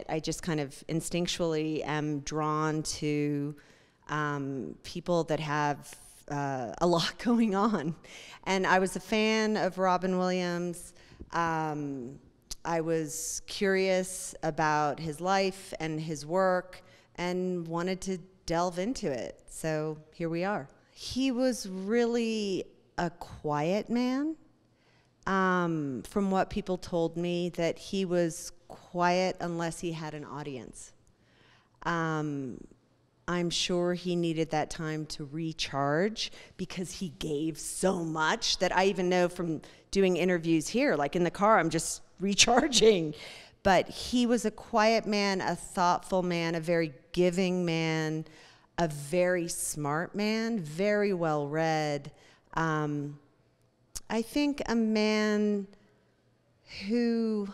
I just kind of instinctually am drawn to people that have a lot going on. And I was a fan of Robin Williams. I was curious about his life and his work and wanted to delve into it. So here we are. He was really a quiet man. From what people told me, that he was quiet unless he had an audience. I'm sure he needed that time to recharge because he gave so much that I even know from doing interviews here, like in the car, I'm just recharging. But he was a quiet man, a thoughtful man, a very giving man, a very smart man, very well read. I think a man who,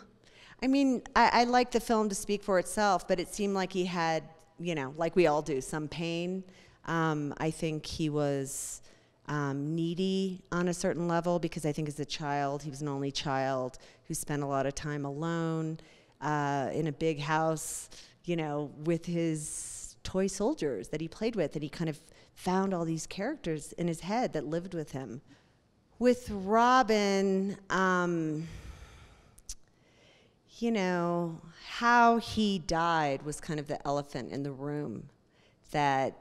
I mean, I like the film to speak for itself, but it seemed like he had, you know, like we all do, some pain. I think he was needy on a certain level because I think as a child, he was an only child who spent a lot of time alone in a big house, you know, with his toy soldiers that he played with, and he kind of found all these characters in his head that lived with him. With Robin, you know, how he died was kind of the elephant in the room that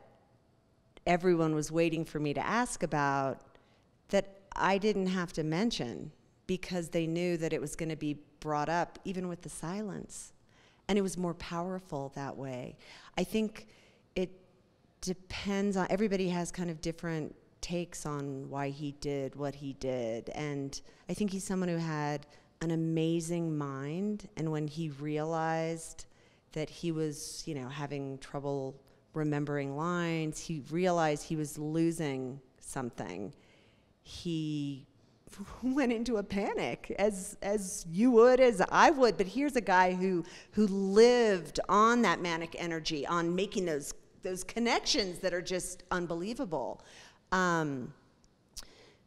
everyone was waiting for me to ask about, that I didn't have to mention because they knew that it was going to be brought up even with the silence. And it was more powerful that way. I think it depends on, everybody has kind of different takes on why he did what he did. And I think he's someone who had an amazing mind, and when he realized that he was, you know, having trouble remembering lines, he realized he was losing something. He went into a panic, as you would, as I would. But here's a guy who lived on that manic energy, on making those connections that are just unbelievable.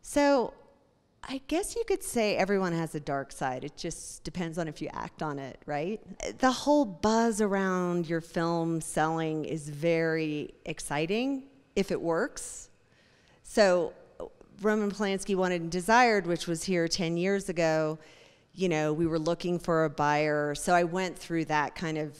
So I guess you could say everyone has a dark side. It just depends on if you act on it, right? The whole buzz around your film selling is very exciting if it works. So Roman Polanski Wanted and Desired, which was here 10 years ago, you know, we were looking for a buyer. So I went through that kind of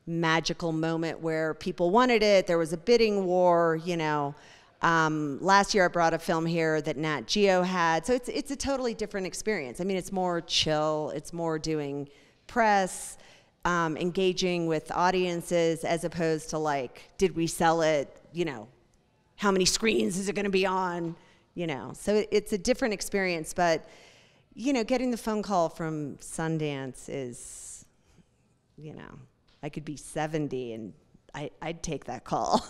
magical moment where people wanted it. There was a bidding war, you know. Last year I brought a film here that Nat Geo had. So it's a totally different experience. I mean, it's more chill. It's more doing press, engaging with audiences, as opposed to like, did we sell it? You know, how many screens is it going to be on? You know, so it's a different experience. But, you know, getting the phone call from Sundance is, you know, I could be 70 and I'd take that call.